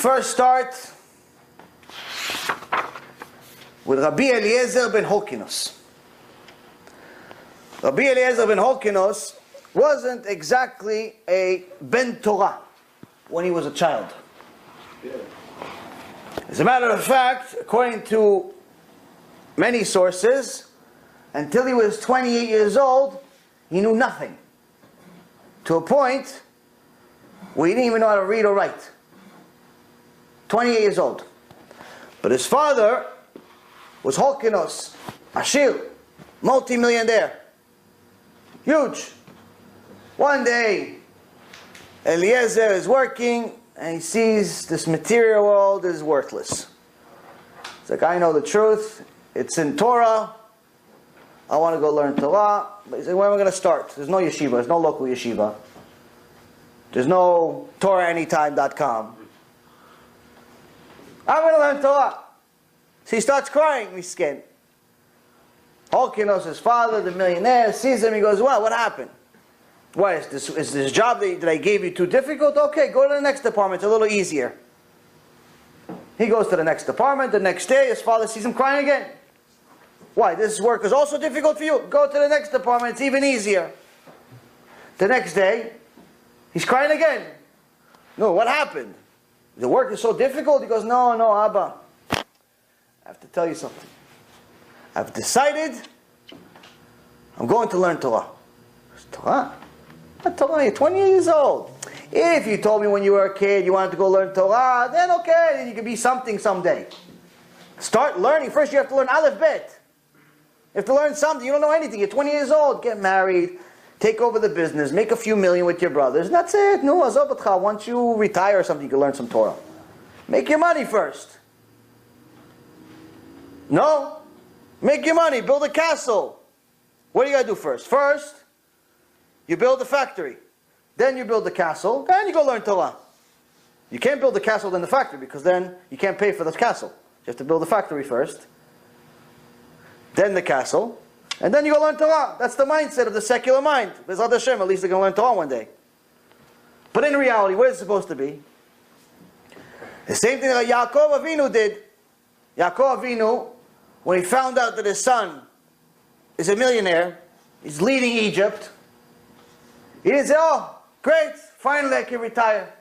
first start with Rabbi Eliezer ben Hyrkanos. Rabbi Eliezer ben Hyrkanos wasn't exactly a ben Torah when he was a child. As a matter of fact, according to many sources, until he was 28 years old, he knew nothing. To a point where he didn't even know how to read or write. 28 years old. But his father was Hyrkanos, Ashir, multi-millionaire. Huge. One day, Eliezer is working and he sees this material world is worthless. He's like, I know the truth. It's in Torah. I want to go learn Torah. But he's like, where am I going to start? There's no yeshiva. There's no local yeshiva. There's no TorahAnytime.com. I'm going to learn Torah. So he starts crying, miskin. Hyrkanos, his father, the millionaire, sees him. He goes, what happened? Why, is this job that I gave you too difficult? Okay, go to the next department. It's a little easier. He goes to the next department. The next day, his father sees him crying again. Why, this work is also difficult for you? Go to the next department. It's even easier. The next day, he's crying again. No, what happened? The work is so difficult? He goes, no, Abba. I have to tell you something. I've decided I'm going to learn Torah. Torah? What Torah? You're 28 years old. If you told me when you were a kid you wanted to go learn Torah, then okay, then you could be something someday. Start learning. First you have to learn Aleph Bet. You have to learn something. You don't know anything. You're 20 years old. Get married. Take over the business. Make a few million with your brothers. And that's it. No, azov otcha. Once you retire or something, you can learn some Torah. Make your money first. No. Make your money. Build a castle. What do you got to do first? First, you build a factory. Then you build the castle. Then you go learn Torah. You can't build the castle then the factory because then you can't pay for the castle. You have to build the factory first. Then the castle. And then you go learn Torah. That's the mindset of the secular mind. B'ezrat Hashem, at least they're going to learn Torah one day. But in reality, what is it supposed to be? The same thing that Yaakov Avinu did. Yaakov Avinu, when he found out that his son is a millionaire, he's leading Egypt, he didn't say, oh, great, finally I can retire.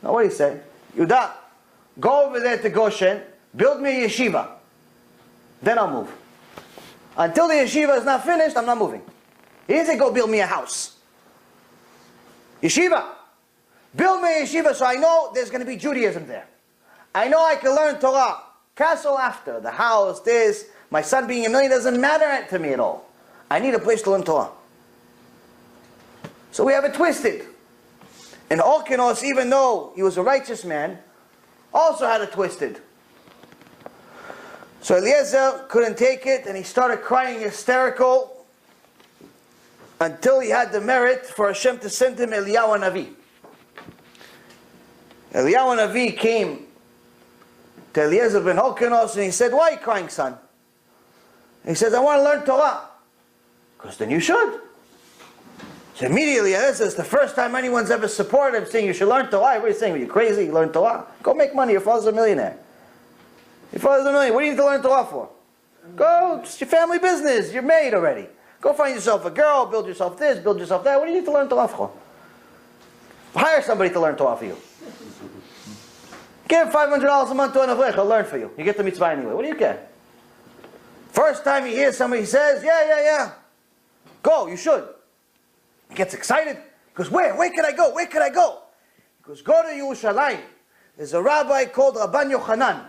No, what did he say? Yudah, go over there to Goshen, build me a yeshiva. Then I'll move. Until the yeshiva is not finished, I'm not moving. He didn't say, go build me a house. Yeshiva. Build me a yeshiva so I know there's going to be Judaism there. I know I can learn Torah. Castle after, the house, this, my son being a millionaire doesn't matter to me at all. I need a place to learn Torah. So we have it twisted. And Hyrkanos, even though he was a righteous man, also had it twisted. So Eliezer couldn't take it and he started crying hysterical until he had the merit for Hashem to send him Eliyahu Navi. Eliyahu Navi came to Eliezer ben Hyrkanos and he said, why are you crying, son? And he says, I want to learn Torah. Because then you should. So immediately, this is the first time anyone's ever supported him saying you should learn Torah. Everybody's saying, are you crazy? You learn Torah? Go make money. Your father's a millionaire. Your father's a millionaire. What do you need to learn Torah for? Go, it's your family business. You're married already. Go find yourself a girl, build yourself this, build yourself that. What do you need to learn Torah for? Hire somebody to learn Torah for you. Give $500 a month to an Avot, he'll learn for you. You get the mitzvah anyway. What do you care? First time you hear somebody says, yeah. Go, you should. He gets excited. He goes, where can I go? Where can I go? He goes, go to Yerushalayim. There's a rabbi called Rabban Yochanan.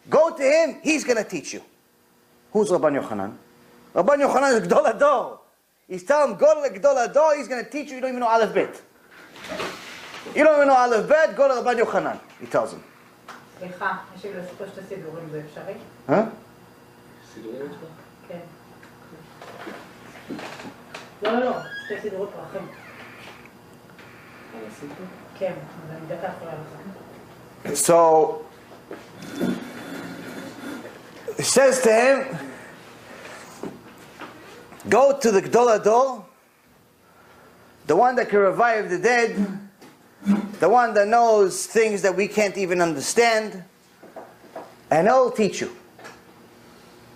Go to him, he's going to teach you. Who's Rabban Yochanan? Rabban Yochanan is Gdol Hador. He's telling him, go to the Gdol Hador, he's going to teach you, you don't even know Aleph Bet. You don't even know Aleph Bet, go to Rabban Yochanan, he tells him. סליחה, יש לי לספר שתי סידורים, זה אפשרי? סידורים יש לך? כן. לא, שתי סידורות פרחים. כן, אז אני דקה יכולה לך. So, it says to him, go to the Gdol Hador, the one that can revive the dead, the one that knows things that we can't even understand, and he'll teach you.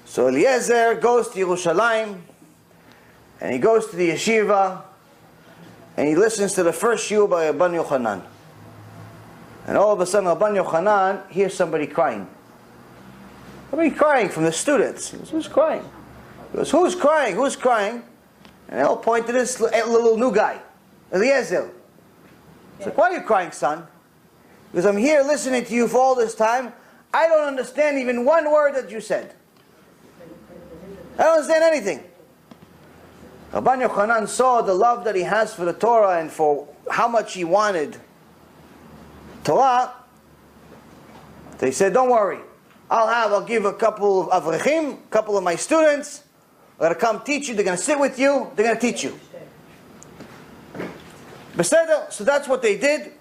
So Eliezer goes to Yerushalayim, and he goes to the yeshiva, and he listens to the first shiur by Rabbi Yochanan. And all of a sudden, Rabbi Yochanan hears somebody crying. Somebody crying from the students. He goes, who's crying? He goes, who's crying? Who's crying? And they'll point to this little new guy, Eliezer. He's like, why are you crying, son? Because I'm here listening to you for all this time. I don't understand even one word that you said. I don't understand anything. Rabbi Yochanan saw the love that he has for the Torah and for how much he wanted Torah. They said, don't worry. I'll give a couple of avrechim, a couple of my students. They're going to come teach you. They're going to sit with you. They're going to teach you. Beseder. So that's what they did.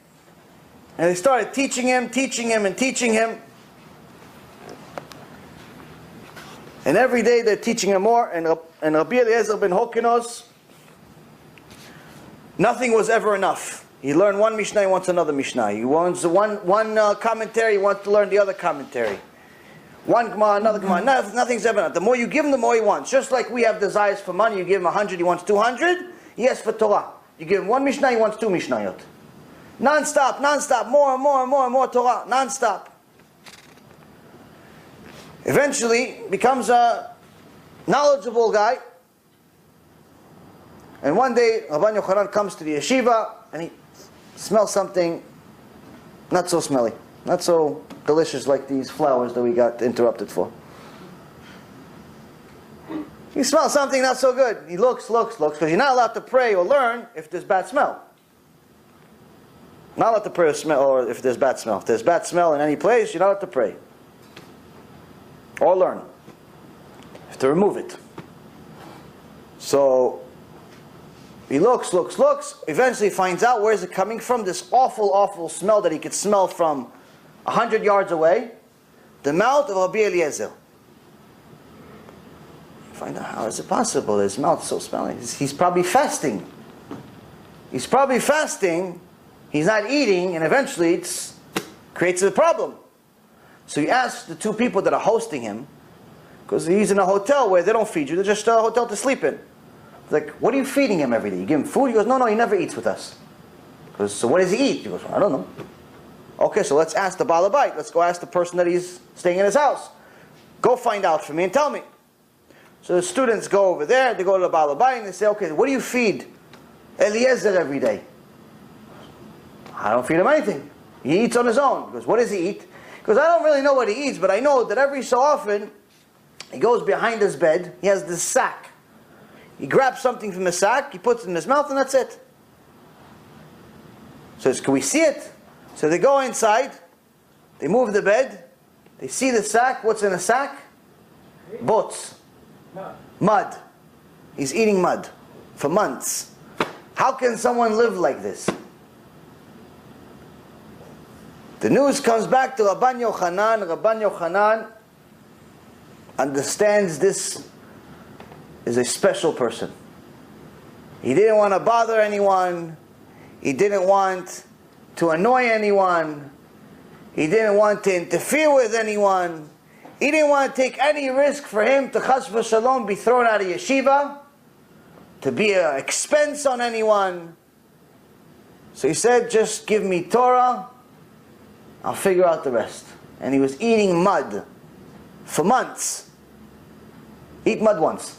And they started teaching him, and teaching him. And every day they're teaching him more. And Rabbi Eliezer ben Hyrkanos, nothing was ever enough. He learned one Mishnah, he wants another Mishnah. He wants one commentary, he wants to learn the other commentary. One Gemara, another Gemara. Nothing's ever enough. The more you give him, the more he wants. Just like we have desires for money, you give him 100, he wants 200. He asks for Torah. You give him one Mishnah, he wants 2 Mishnayot. Non-stop, more Torah, non-stop. Eventually, becomes a knowledgeable guy. And one day, Rabbi Yochanan comes to the yeshiva, and he smells something not so smelly, not so delicious like these flowers that we got interrupted for. He smells something not so good. He looks, because you're not allowed to pray or learn if there's bad smell. Not allowed to pray or smell, or if there's bad smell. If there's bad smell in any place, you're not allowed to pray. Or learn. You have to remove it. So, he looks, eventually finds out where is it coming from, this awful smell that he could smell from 100 yards away. The mouth of Rabbi Eliezer. Find out, how is it possible? His mouth is so smelly. He's probably fasting. He's not eating, and eventually it creates a problem. So he asks the 2 people that are hosting him, because he's in a hotel where they don't feed you, they're just a hotel to sleep in. Like, what are you feeding him every day? You give him food? He goes, no, he never eats with us. Goes, so what does he eat? He goes, I don't know. Okay, so let's ask the Baal Habayit. Let's go ask the person that he's staying in his house. Go find out for me and tell me. So the students go over there, they go to the Baal Habayit and they say, okay, what do you feed Eliezer every day? I don't feed him anything. He eats on his own. He goes, what does he eat? He goes, I don't really know what he eats, but I know that every so often he goes behind his bed, he has this sack. He grabs something from the sack, he puts it in his mouth, and that's it. So can we see it? So they go inside, they move the bed, they see the sack. What's in the sack? Bots. Mud. He's eating mud for months. How can someone live like this? The news comes back to Rabbi Yochanan. Rabbi Yochanan understands this is a special person. He didn't want to bother anyone. He didn't want to annoy anyone. He didn't want to interfere with anyone. He didn't want to take any risk for him to chas v'shalom be thrown out of yeshiva, to be an expense on anyone. So he said, just give me Torah, I'll figure out the rest. And he was eating mud for months. Eat mud once.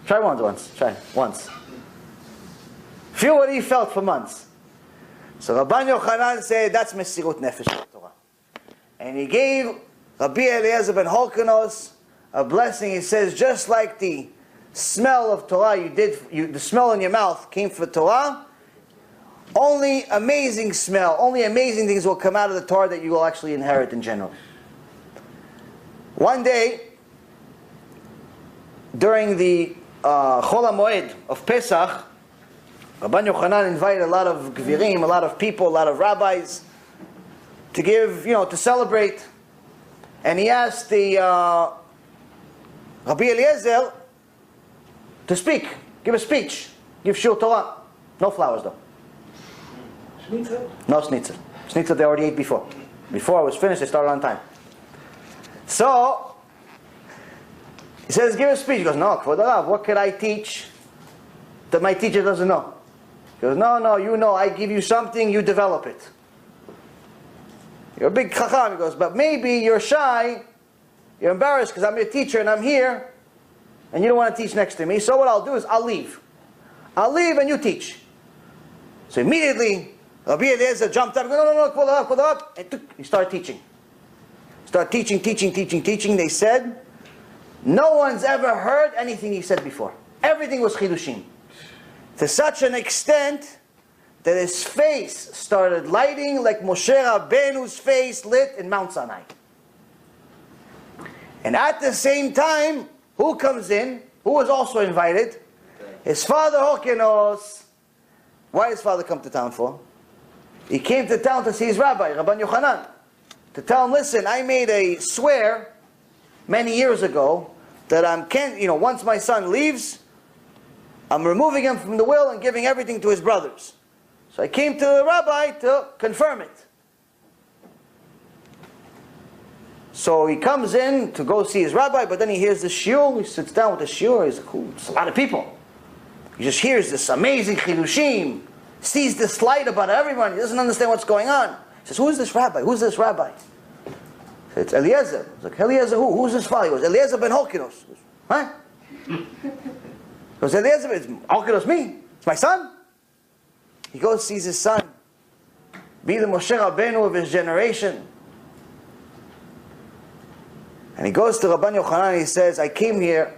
Try once. Try once. Feel what he felt for months. So Rabbi Yochanan said, that's Mesirut Nefesh Torah. And he gave Rabbi Eliezer ben Hyrkanos a blessing. He says, just like the smell of Torah the smell in your mouth came for Torah, only amazing smell, only amazing things will come out of the Torah that you will actually inherit in general. One day, during the Chol HaMoed of Pesach, Rabbi Yochanan invited a lot of gvirim, a lot of people, a lot of rabbis to give, to celebrate. And he asked the Rabbi Eliezer to speak, give a speech, give Shir Torah. No flowers though. Schnitzel? No schnitzel. Schnitzel they already ate before. Before I was finished, they started on time. So, he says, give a speech. He goes, no, Kvod Harav, what could I teach that my teacher doesn't know? He goes, no, you know, I give you something, you develop it. You're a big chacham. He goes, but maybe you're shy, you're embarrassed because I'm your teacher and I'm here, and you don't want to teach next to me. So what I'll do is I'll leave. I'll leave and you teach. So immediately, Rabbi Eliezer jumped up, no, Kvod Harav, and he started teaching. Start teaching. They said, no one's ever heard anything he said before. Everything was chidushim. To such an extent that his face started lighting like Moshe Rabbeinu's face lit in Mount Sinai. And at the same time, who comes in? Who was also invited? His father Hyrkanos. Why did his father come to town for? He came to town to see his rabbi, Rabban Yochanan. To tell him, listen, I made a swear many years ago that once my son leaves, I'm removing him from the will and giving everything to his brothers. So I came to the rabbi to confirm it. So he comes in to go see his rabbi, but then he hears the shiur. He sits down with the shiur. He's like, it's a lot of people. He just hears this amazing chidushim, sees this light about everyone. He doesn't understand what's going on. He says, who is this rabbi? Who's this rabbi? It's Eliezer. He's like, Eliezer who? Who's his father? He goes, Eliezer ben Hyrkanos. Huh? He goes, Eliezer ben Hyrkanos, me? It's my son? He goes, sees his son. Be the Moshe Rabbeinu of his generation. And he goes to Rabban Yochanan and he says, I came here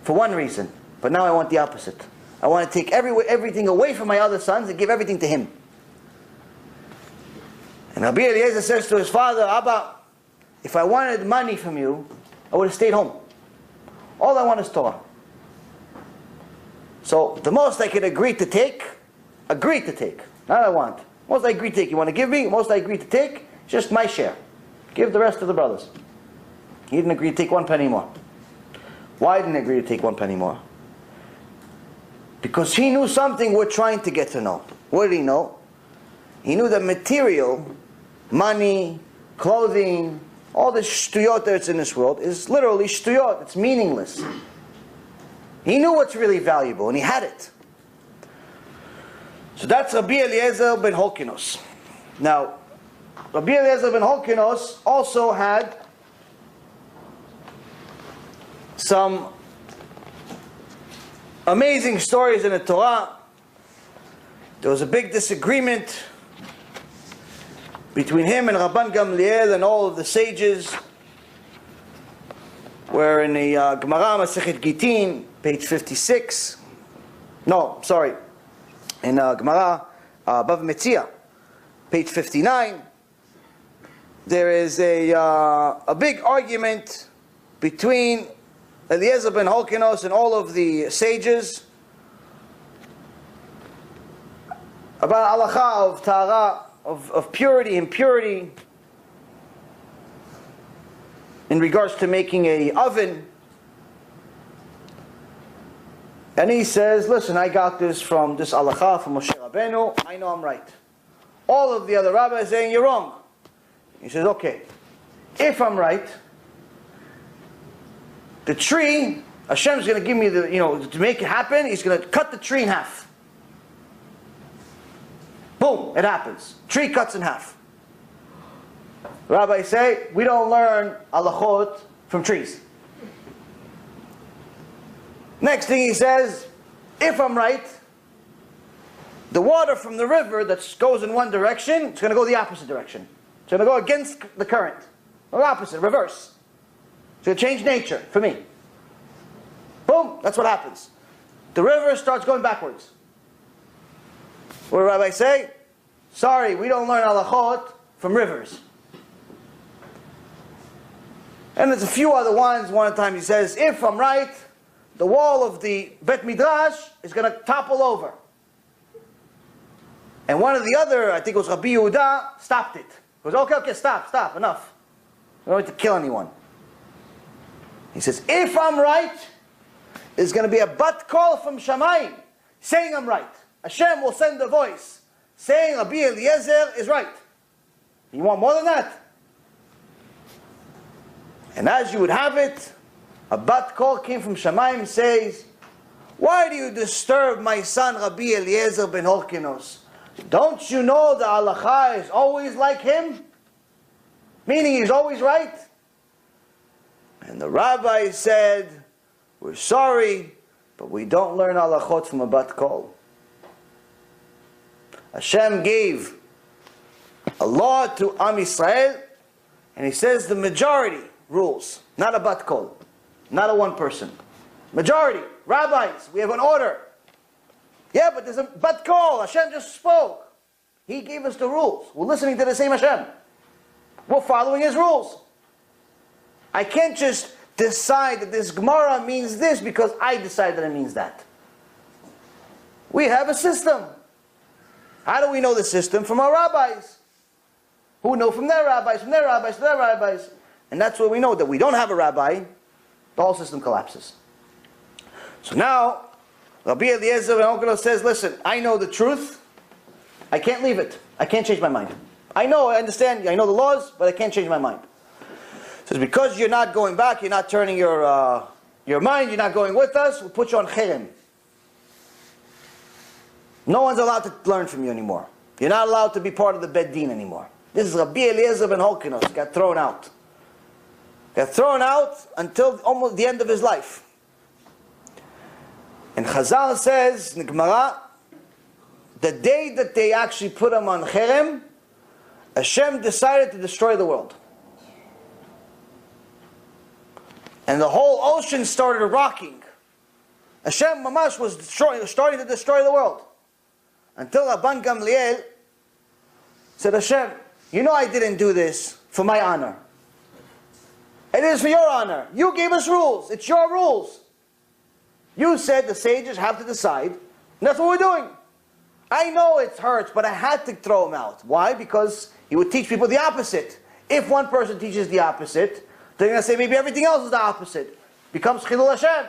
for one reason, but now I want the opposite. I want to take everything away from my other sons and give everything to him. And Rabbi Eliezer says to his father, Abba, if I wanted money from you, I would have stayed home. All I want is Torah. So the most I could agree to take, not I want. Most I agree to take, you want to give me, most I agree to take, just my share. Give the rest to the brothers. He didn't agree to take 1 penny more. Why didn't he agree to take 1 penny more? Because he knew something we're trying to get to know. What did he know? He knew that material, money, clothing, all the shtuyot that's in this world is literally shtuyot. It's meaningless. He knew what's really valuable, and he had it. So that's Rabbi Eliezer ben Hyrkanos. Now, Rabbi Eliezer ben Hyrkanos also had some amazing stories in the Torah. There was a big disagreement between him and Rabban Gamliel and all of the sages, where in the Gemara Masechet Gitin, page 56, in Gemara Bava Metzia, page 59, there is a big argument between Eliezer ben Hyrkanos and all of the sages about halacha of tahara, of purity, impurity, in regards to making a oven. And he says, listen, I got this from this halacha from Moshe Rabbeinu, I know I'm right. All of the other rabbis are saying you're wrong. He says, okay, if I'm right, the tree, Hashem's going to give me to make it happen, He's going to cut the tree in half. Boom, it happens. Tree cuts in half. Rabbis say, we don't learn halachot from trees. Next thing he says, if I'm right, the water from the river that goes in one direction, it's going to go the opposite direction. It's going to go against the current. Or opposite, reverse. It's going to change nature for me. Boom, that's what happens. The river starts going backwards. What do rabbis say? Sorry, we don't learn halachot from rivers. And there's a few other ones. One time he says, if I'm right, the wall of the Bet Midrash is going to topple over. And one of the other, I think it was Rabbi Yehuda, stopped it. He goes, okay, stop, enough. We don't need to kill anyone. He says, if I'm right, there's going to be a bat call from Shamayim saying I'm right. Hashem will send a voice saying Rabbi Eliezer is right. You want more than that? And as you would have it, a bat kol came from Shamayim and says, why do you disturb my son Rabbi Eliezer ben Hyrkanos? Don't you know the halacha is always like him? Meaning he's always right? And the rabbi said, we're sorry, but we don't learn halachot from a bat kol. Hashem gave a law to Am Yisrael, and he says the majority rules, not a bat kol, not a one person. Majority, rabbis, we have an order. Yeah, but there's a bat kol, Hashem just spoke. He gave us the rules. We're listening to the same Hashem. We're following his rules. I can't just decide that this Gemara means this because I decide that it means that. We have a system. How do we know the system? From our rabbis, who know from their rabbis, from their rabbis, to their rabbis. And that's where we know that we don't have a rabbi, the whole system collapses. So now, Rabbi Eliezer ben Hyrkanos says, listen, I know the truth, I can't leave it. I can't change my mind. I know, I understand, I know the laws, but I can't change my mind. Says, because you're not going back, you're not turning your mind, you're not going with us, we'll put you on cherem. No one's allowed to learn from you anymore. You're not allowed to be part of the Beit Din anymore. This is Rabbi Eliezer ben Hyrkanos, got thrown out. Got thrown out until almost the end of his life. And Chazal says, in the Gemara, the day that they actually put him on cherem, Hashem decided to destroy the world. And the whole ocean started rocking. Hashem Mamash was starting to destroy the world. Until Rabban Gamliel said, Hashem, you know I didn't do this for my honor. It is for your honor. You gave us rules. It's your rules. You said the sages have to decide. And that's what we're doing. I know it hurts, but I had to throw him out. Why? Because he would teach people the opposite. If one person teaches the opposite, they're going to say maybe everything else is the opposite. Becomes Chilul Hashem.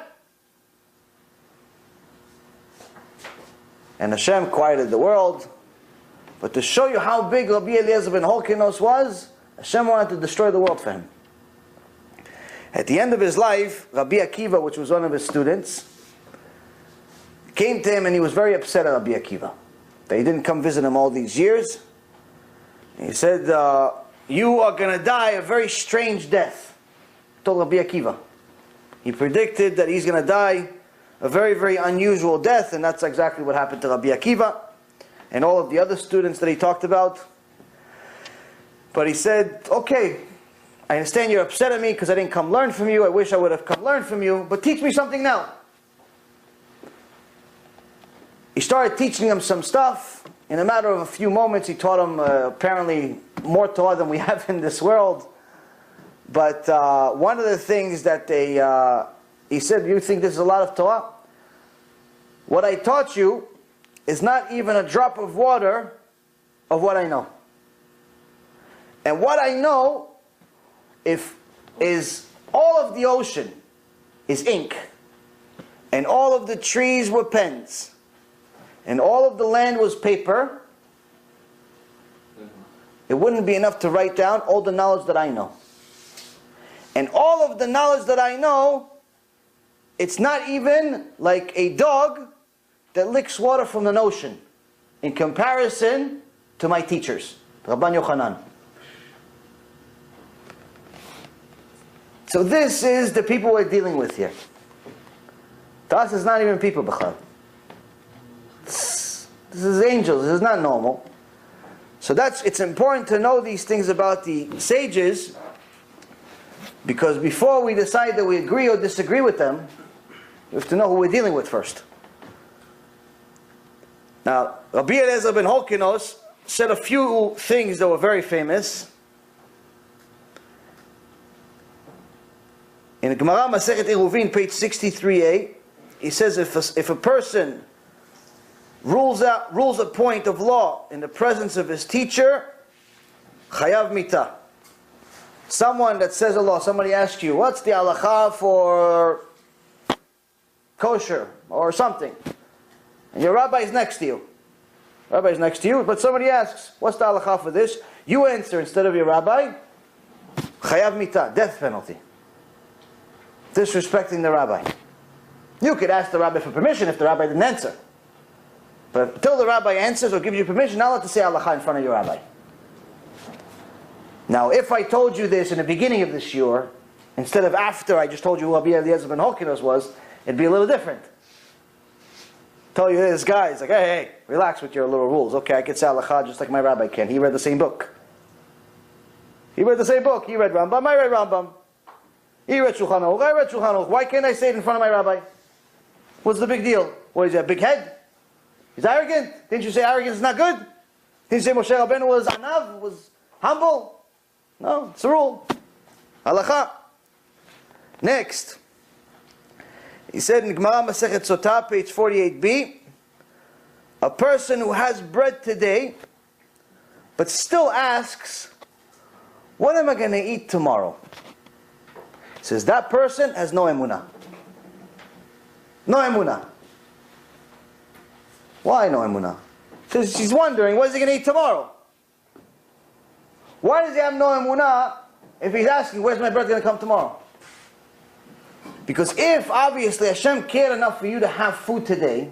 And Hashem quieted the world. But to show you how big Rabbi Eliezer ben Hyrkanos was, Hashem wanted to destroy the world for him. At the end of his life, Rabbi Akiva, which was one of his students, came to him and he was very upset at Rabbi Akiva. That he didn't come visit him all these years. He said, you are going to die a very strange death. Told Rabbi Akiva. He predicted that he's going to die a very, very unusual death, and that's exactly what happened to Rabbi Akiva and all of the other students that he talked about. But he said, okay, I understand you're upset at me because I didn't come learn from you. I wish I would have come learn from you, but teach me something now. He started teaching him some stuff. In a matter of a few moments, he taught him apparently more Torah than we have in this world. But one of the things that he said, you think this is a lot of Torah? What I taught you is not even a drop of water of what I know. And what I know is all of the ocean is ink. And all of the trees were pens. And all of the land was paper. It wouldn't be enough to write down all the knowledge that I know. And all of the knowledge that I know, it's not even like a dog that licks water from an ocean in comparison to my teachers, Rabban Yochanan. So this is the people we're dealing with here. To us, it's not even people, B'chal. This is angels. This is not normal. So it's important to know these things about the sages, because before we decide that we agree or disagree with them, we have to know who we're dealing with first. Now, Rabbi Eliezer ben Hyrkanos said a few things that were very famous. In the Gemara Masechet Eruvin, page 63a, he says if a person rules a point of law in the presence of his teacher, chayav mitah. Someone that says a law, somebody asks you, what's the halacha for kosher or something? And your rabbi is next to you. Rabbi's next to you, but somebody asks, what's the halacha for this? You answer instead of your rabbi, chayav mita, death penalty. Disrespecting the rabbi. You could ask the rabbi for permission if the rabbi didn't answer. But until the rabbi answers or gives you permission, not allowed to say halacha in front of your rabbi. Now, if I told you this in the beginning of the shiur, instead of after I just told you who Rabbi Eliezer ben Hyrkanos was, it'd be a little different. Tell you this guy, it's like, hey, relax with your little rules. Okay, I can say halacha just like my rabbi can. He read the same book. He read the same book. He read Rambam, I read Rambam. He read Shulchan Aruch, I read Shulchan Aruch. Why can't I say it in front of my rabbi? What's the big deal? What, is he a big head? He's arrogant? Didn't you say arrogance is not good? Didn't you say Moshe Rabbeinu was anav, was humble? No, it's a rule. Halacha. Next. He said in Gemara Masechet Sotah, page 48b, a person who has bread today, but still asks, what am I going to eat tomorrow? He says, that person has no emunah. No emunah. Why no emunah? Because he's wondering, what is he going to eat tomorrow? Why does he have no emunah if he's asking, where's my bread going to come tomorrow? Because if, obviously, Hashem cared enough for you to have food today,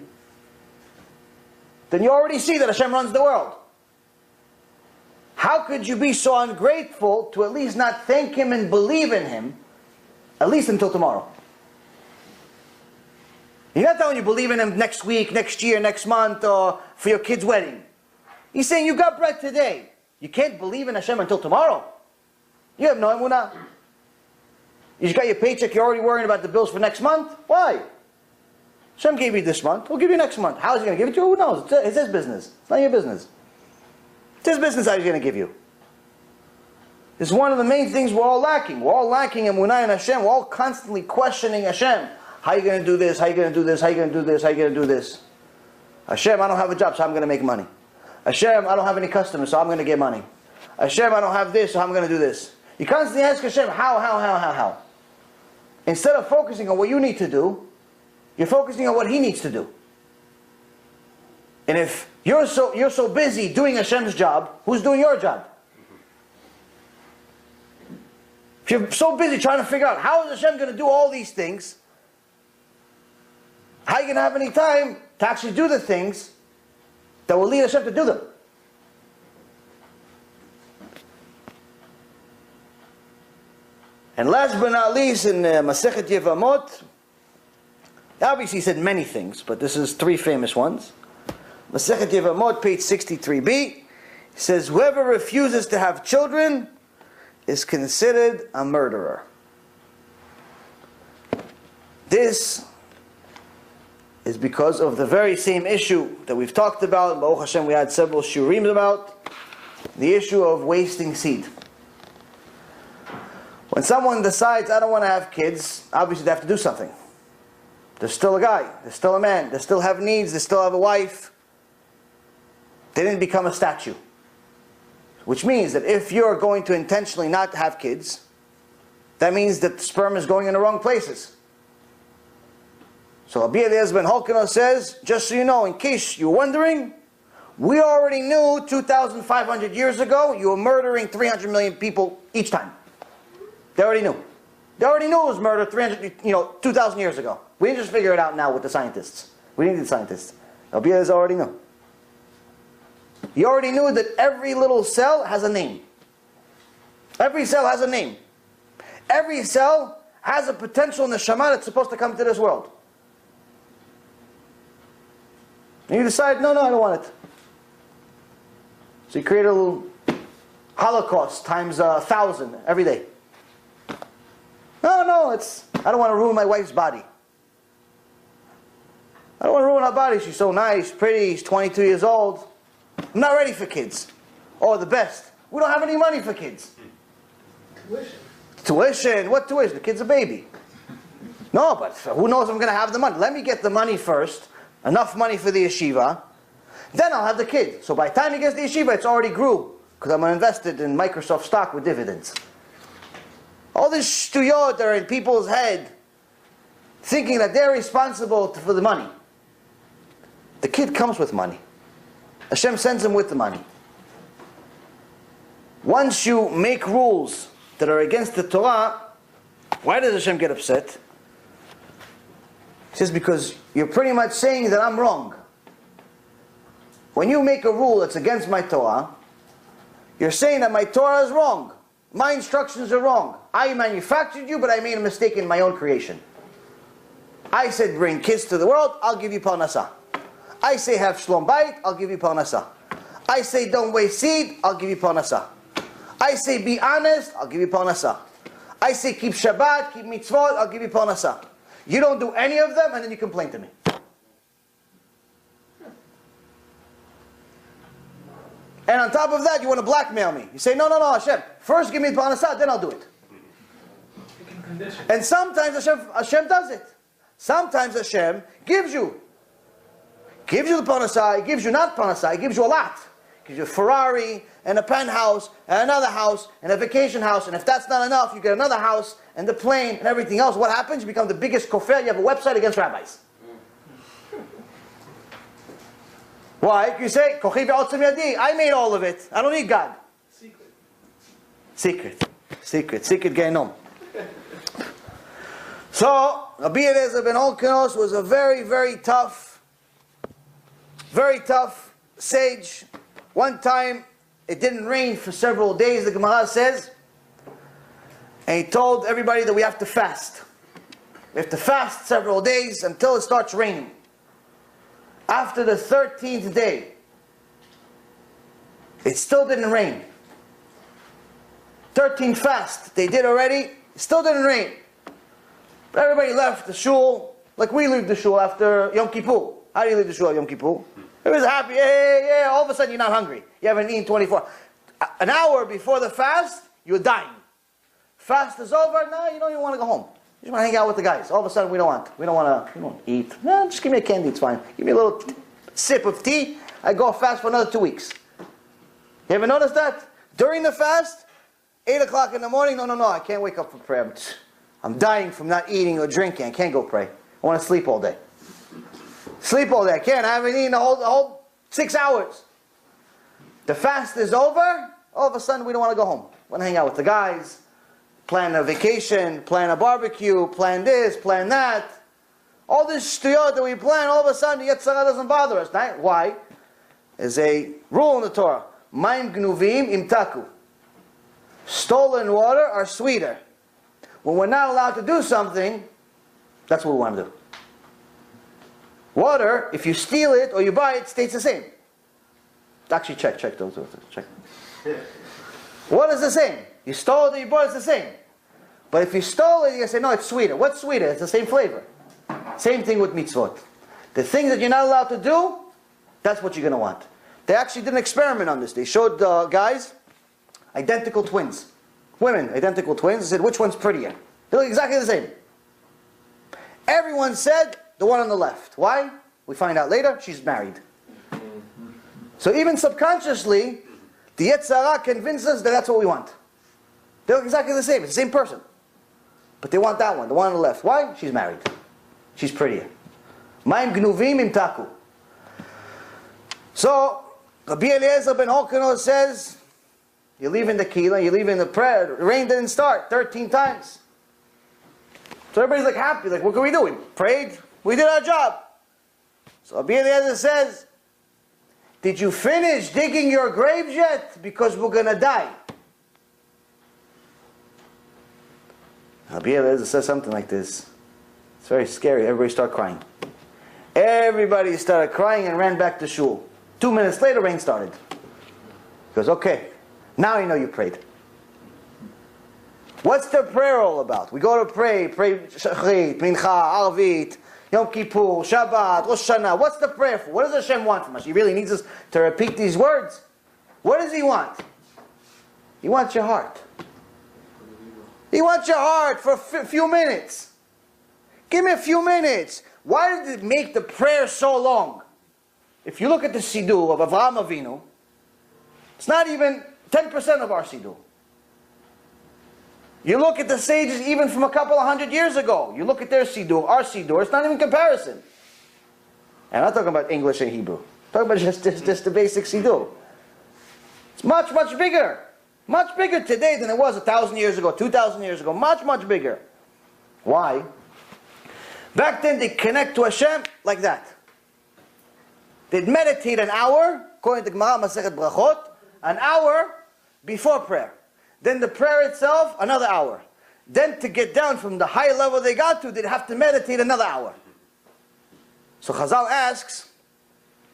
then you already see that Hashem runs the world. How could you be so ungrateful to at least not thank Him and believe in Him, at least until tomorrow? He's not telling you believe in Him next week, next year, next month, or for your kid's wedding. He's saying you got bread today. You can't believe in Hashem until tomorrow. You have no emunah. You just got your paycheck, you're already worrying about the bills for next month? Why? Hashem gave you this month, we'll give you next month. How is He going to give it to you? Who knows? It's His business. It's not your business. It's His business how He's going to give you. This is one of the main things we're all lacking. We're all lacking emunah in Hashem. We're all constantly questioning Hashem. How are you going to do this? How are you going to do this? How are you going to do this? How are you going to do this? Hashem, I don't have a job, so I'm going to make money. Hashem, I don't have any customers, so I'm going to get money. Hashem, I don't have this, so I'm going to do this. You constantly ask Hashem, how? Instead of focusing on what you need to do, you're focusing on what He needs to do. And if you're so busy doing Hashem's job, who's doing your job? If you're so busy trying to figure out how is Hashem going to do all these things, how are you going to have any time to actually do the things that will lead Hashem to do them? And last but not least, in Masechet Yevamot, obviously he said many things, but this is three famous ones. Masechet Yevamot, page 63b, he says, whoever refuses to have children is considered a murderer. This is because of the very same issue that we've talked about. Baruch Hashem, we had several shurim about the issue of wasting seed. When someone decides, I don't want to have kids, obviously they have to do something. They're still a guy, they're still a man, they still have needs, they still have a wife. They didn't become a statue. Which means that if you're going to intentionally not have kids, that means that the sperm is going in the wrong places. So Rabbi Eliezer ben Hyrkanos says, just so you know, in case you're wondering, we already knew 2,500 years ago you were murdering 300 million people each time. They already knew. They already knew it was murder 2,000 years ago. We didn't just figure it out now with the scientists. We didn't need scientists. Rabbi Eliezer already knew. He already knew that every little cell has a name. Every cell has a name. Every cell has a potential neshama that's supposed to come to this world. And you decide, no, I don't want it. So you create a little Holocaust times 1,000 every day. No, I don't want to ruin my wife's body. I don't want to ruin her body. She's so nice, pretty, she's 22 years old. I'm not ready for kids. Oh, the best. We don't have any money for kids. Tuition? What tuition? The kid's a baby. No, but who knows if I'm going to have the money? Let me get the money first. Enough money for the yeshiva. Then I'll have the kid. So by the time he gets the yeshiva, it's already grew. Because I'm invested in Microsoft stock with dividends. All this shtuyot are in people's head, thinking that they're responsible for the money. The kid comes with money. Hashem sends him with the money. Once you make rules that are against the Torah, why does Hashem get upset? He says, because you're pretty much saying that I'm wrong. When you make a rule that's against my Torah, you're saying that my Torah is wrong. My instructions are wrong. I manufactured you, but I made a mistake in my own creation. I said bring kids to the world, I'll give you parnasah. I say have shlom bayit, I'll give you parnasah. I say don't waste seed, I'll give you parnasah. I say be honest, I'll give you parnasah. I say keep Shabbat, keep mitzvot, I'll give you parnasah. You don't do any of them, and then you complain to me. And on top of that, you want to blackmail me. You say, no, Hashem, first give me the parnasah, then I'll do it. And sometimes Hashem does it. Sometimes Hashem gives you the parnasah, He gives you not parnasah, He gives you a lot. He gives you a Ferrari, and a penthouse, and another house, and a vacation house, and if that's not enough, you get another house, and the plane, and everything else. What happens? You become the biggest kofar, you have a website against rabbis. Why? You say, Kochi ve'otzim yadi, I made all of it, I don't need God. Secret Gehenom. So, Rabbi Eliezer ben Hyrkanos was a very, very tough sage. One time, it didn't rain for several days, the Gemara says, and he told everybody that we have to fast. We have to fast several days until it starts raining. After the 13th day, it still didn't rain. 13th fast, they did already, still didn't rain. But everybody left the shul, like we leave the shul after Yom Kippur. How do you leave the shul at Yom Kippur? Everybody's happy, yeah, all of a sudden you're not hungry. You haven't eaten 24. An hour before the fast, you're dying. Fast is over, no, you don't even want to go home. You just want to hang out with the guys. All of a sudden we don't eat. No, just give me a candy, it's fine. Give me a little sip of tea, I go fast for another 2 weeks. You ever noticed that? During the fast, 8 o'clock in the morning, no, I can't wake up for prayer. I'm dying from not eating or drinking. I can't go pray. I want to sleep all day. I can't. I haven't eaten the whole 6 hours. The fast is over. All of a sudden, we don't want to go home. We want to hang out with the guys, plan a vacation, plan a barbecue, plan this, plan that. All this shtuyot that we plan, all of a sudden, the Yetzirah doesn't bother us. Right? Why? There's a rule in the Torah. Mayim gnuvim imtaku. Stolen water are sweeter. When we're not allowed to do something, that's what we want to do. Water, if you steal it or you buy it, stays the same. Actually, check those. Check. What is the same? You stole it or you bought it, it's the same. But if you stole it, you say, no, it's sweeter. What's sweeter? It's the same flavor. Same thing with mitzvot. The things that you're not allowed to do, that's what you're going to want. They actually did an experiment on this. They showed guys identical twins. Women, identical twins. They said, which one's prettier? They look exactly the same. Everyone said, the one on the left. Why? We find out later, she's married. So even subconsciously, the Yetzirah convinces us that that's what we want. They look exactly the same. It's the same person. But they want that one, the one on the left. Why? She's married. She's prettier. Mayim gnuvim imtaku. So, Rabbi Eliezer ben Hyrkanos says, you're leaving the kila, you're leaving the prayer. The rain didn't start 13 times. So everybody's like happy, like what can we do? We prayed, we did our job. So Rabbi Eliezer says, did you finish digging your graves yet? Because we're going to die. Rabbi Eliezer says something like this. It's very scary. Everybody started crying. Everybody started crying and ran back to shul. 2 minutes later, rain started. He goes, okay, now I know you prayed. What's the prayer all about? We go to pray Shachrit, Mincha, Arvit, Yom Kippur, Shabbat, Rosh Hashanah. What's the prayer for? What does Hashem want from us? He really needs us to repeat these words. What does He want? He wants your heart. He wants your heart for a few minutes. Give me a few minutes. Why did it make the prayer so long? If you look at the Siddur of Avraham Avinu, it's not even 10% of our Siddur. You look at the sages even from a couple of 100 years ago. You look at their Siddur, our Siddur, it's not even comparison. And I'm not talking about English and Hebrew. Talk about just the basic siddur. It's much, much bigger. Much bigger today than it was 1,000 years ago, 2,000 years ago. Much, much bigger. Why? Back then they connect to Hashem like that. They'd meditate an hour, according to Gemara Masechet Brachot, an hour before prayer. Then the prayer itself, another hour. Then to get down from the high level they got to, they'd have to meditate another hour. So Chazal asks,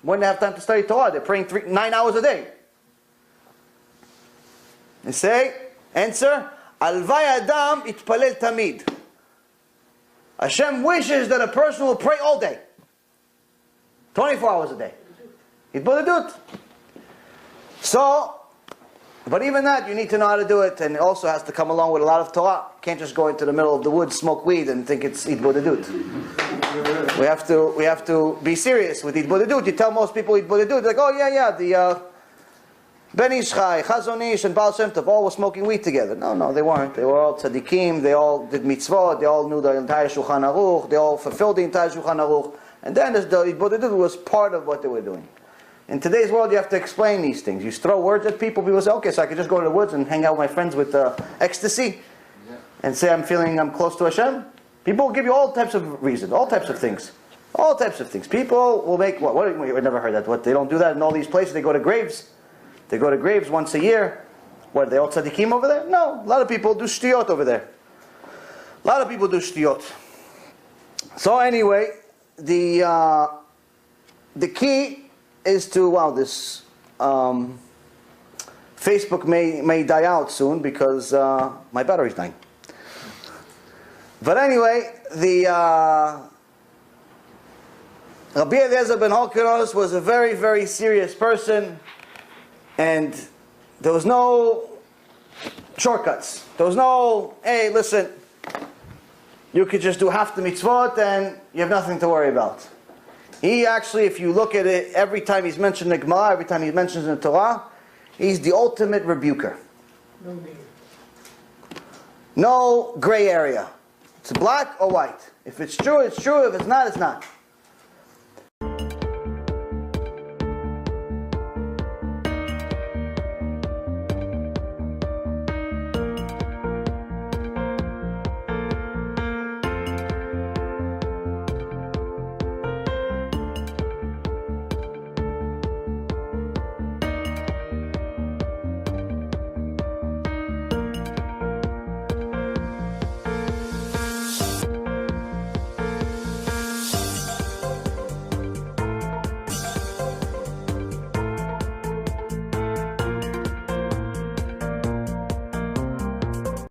when they have time to study Torah, they're praying 9 hours a day. They say, answer, Alvay Adam itpalel tamid. Hashem wishes that a person will pray all day. 24 hours a day. Itbodedut. So, but even that, you need to know how to do it, and it also has to come along with a lot of Torah. You can't just go into the middle of the woods, smoke weed, and think it's Itbodedut. We have to be serious with Itbodedut. You tell most people Itbodedut, they're like, oh yeah, the Ben Ish Chai, Chazon Ish, and Baal Shem Tov all were smoking weed together. No, they weren't. They were all tzaddikim, they all did mitzvot, they all knew the entire Shulchan Aruch, they all fulfilled the entire Shulchan Aruch, and then the Itbodedut was part of what they were doing. In today's world, you have to explain these things. You throw words at people, people say, okay, so I can just go to the woods and hang out with my friends with ecstasy, and say I'm close to Hashem. People will give you all types of reasons, all types of things. All types of things. People will make, what we never heard that. What, they don't do that in all these places, they go to graves. They go to graves once a year. What, are they all tzaddikim over there? No, a lot of people do shtiyot over there. A lot of people do shtiyot. So anyway, the key is to, wow, this Facebook may die out soon because my battery's dying. But anyway, the Rabbi Eliezer ben Hyrkanos was a very, very serious person, and there was no shortcuts. There was no, hey, listen, you could just do half the mitzvot and you have nothing to worry about. He actually, if you look at it, every time he's mentioned in the Gemara, every time he mentions in the Torah, he's the ultimate rebuker. No gray area. It's black or white. If it's true, it's true. If it's not, it's not.